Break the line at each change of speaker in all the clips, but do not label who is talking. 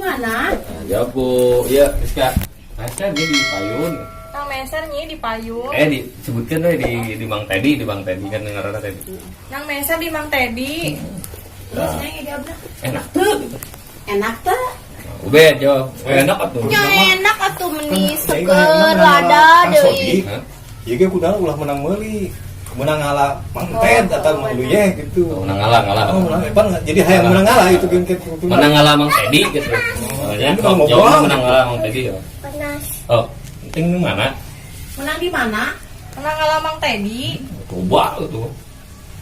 mana?
Nah, jawab Bu. Iya, Rizka. Meser dia di Payun.
Kang Meser nyi di Payun.
Disebutkan di Bang Teddy, kan dengaran tadi.
Kang Meser di Mang Teddy.
Terus neng jawabnya.
Enak tuh.
Enak tuh.
Ubed jawab. Enak atuh.
Ya enak atuh meni seger lada deui.
Ieu ge kudu ulah menang meuli. Menang ngalah Mang Ted atau Mang Luyeh gitu.
Menang ngalah.
Oh, menang Evan jadi hayang menang ngalah itu kan gitu.
Menang ngalah Mang Teddy gitu. Ya, jawab menang ngalah Mang Teddy ya.
Panas.
Oh, penting mana?
Menang di mana?
Menang ngalah Mang Teddy.
Loba tuh.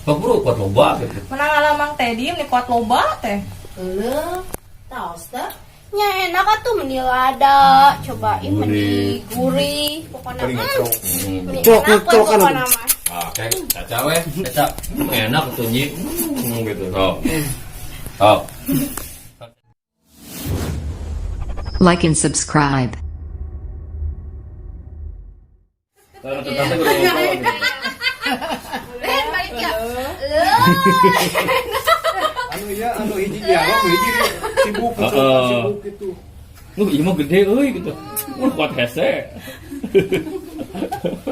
Bro, kuat loba gitu.
Menang ngalah Mang Teddy ini kuat loba teh.
Heuh. Taos teh.
Ya enak atuh meni lada. Cobain meni gurih. Pokona meni enak we pokona mah.
Oke, caca weh, caca. Enak tuh nyi. Gitu. Oh.
Like and subscribe.
Balik ya.
Anu hiji dialog hiji sibuk gitu.
Lu ieu mah gede euy gitu. Kuat hese.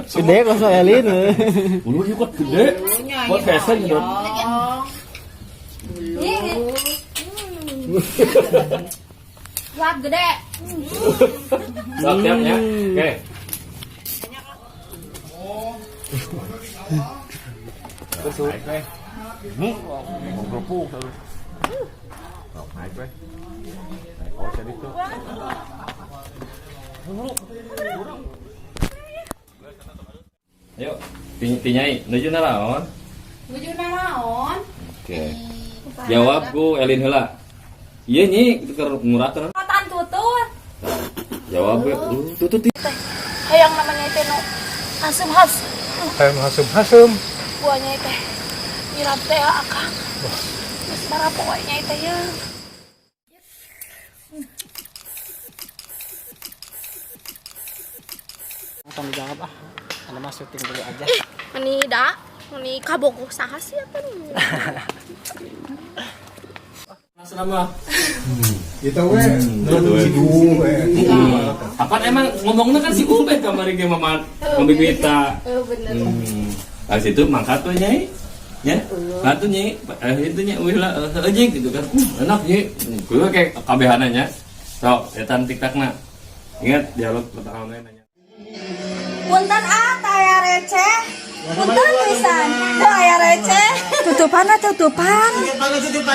Gede kok so Elin.
Ulu ieu kuat gede. Kuat hese gitu.
Kuat gede.
Siap ya. Oke. Ayo, tinyai, nuju naon?
Nuju naon?
Oke. Jawab ku Elin heula. Ieu nyi keur ngurakeun.
Kotan tutut.
Jawab tutut.
Hayang namanya teh nu hasem-has.
Hayang hasem-hasem.
Buahnya teh. Mirap teh akang. Geus bara poenya teh ya.
Tanggung jawab Anda mah syuting dulu aja.
Meni kabogoh saha sih apa nih?
Selama
Kita we hidung we.
apa emang ngomongnya kan si Ubed kamari ge Mamat Bibita.
Bener.
Habis itu mangkat tuh nyai. Ya. Katu nyai, itu nyai euy lah ejing gitu kan. Enak nyai. Kudu kayak kabehana nya. Sok, etan TikTokna. Ingat dialog pertama nanya.
Punten aya receh. Punten pisan. Teu aya receh.
Tutupan.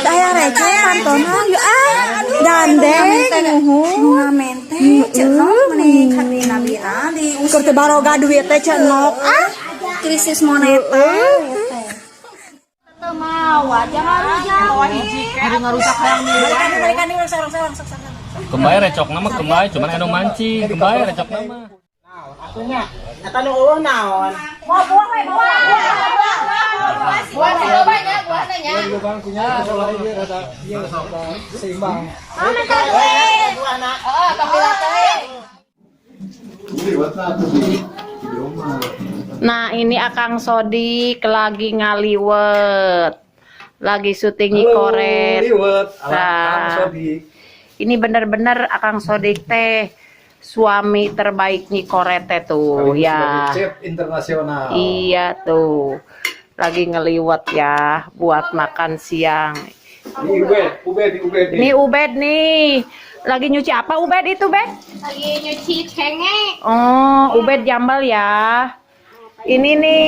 Daya receh pantonan yuk gandeng nuhun ngamente cenok meni kami nabina di ukur teu baroga duit teh cenok krisis moneter
Teu mawa jangan
Bawa hiji ke ngarusak hayang
Kembali recok nama kembali cuman anu mancing kembali recok nama.
Atunya, eta nu eueuh naon?
buah nya.
Lubang punya soalnya dia rada ieu seimbang.
Mana ka duit? Kamila teh. Nah, ini Akang Sodik lagi ngaliwet. Lagi syuting koret.
Liwet ala
Nah.
Kang Sodik.
Ini bener-bener Akang Sodik teh suami terbaik Nyi Koret teh tuh ya.
Chef internasional.
Iya tuh. Lagi ngeliwet ya buat makan siang.
Ubed.
Ini Ubed nih. Lagi nyuci apa Ubed itu, Bed?
Lagi nyuci cengek.
Oh, Ubed jambal ya. Ini nih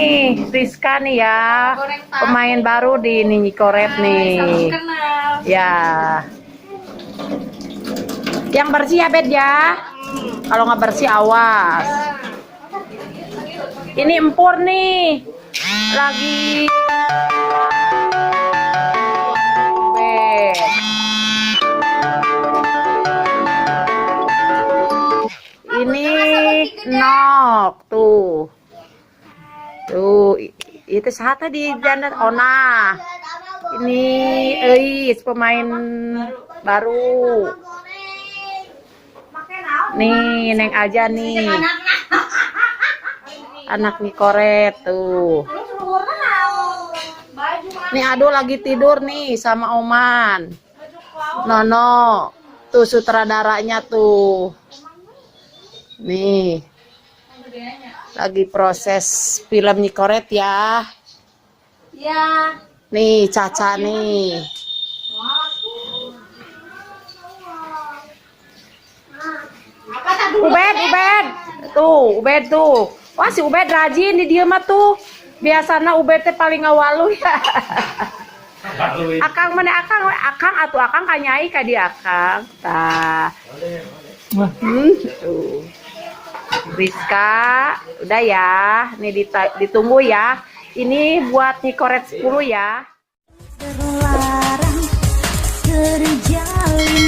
Rizka nih ya. Pemain baru di Nyi Koret nih.
Kenal.
Ya. Yang bersih ya, Bed ya. Kalau nggak bersih awas. Ini empur nih. Lagi Bed. Ini nok tuh. Tuh, itu saat tadi janda Ona. Ini Eis pemain baru. Nih, Neng aja nih. Anak Nyi Koret tuh. Nih Ado lagi tidur nih sama Oman. Nono tuh sutradaranya tuh. Nih. Lagi proses film Nikoret ya.
Ya.
Nih Caca nih. Ubed. Ubed tuh. Wah si Ubed rajin di dia mah tuh. Biasanya Ubed teh paling ngawalu ya. Akang mana Akang atuh Akang kanyai ka dia Akang. Tah. Tuh. Rizka, udah ya. Nih ditunggu ya. Ini buat Nikoret 10 ya.
Terlarang terjalin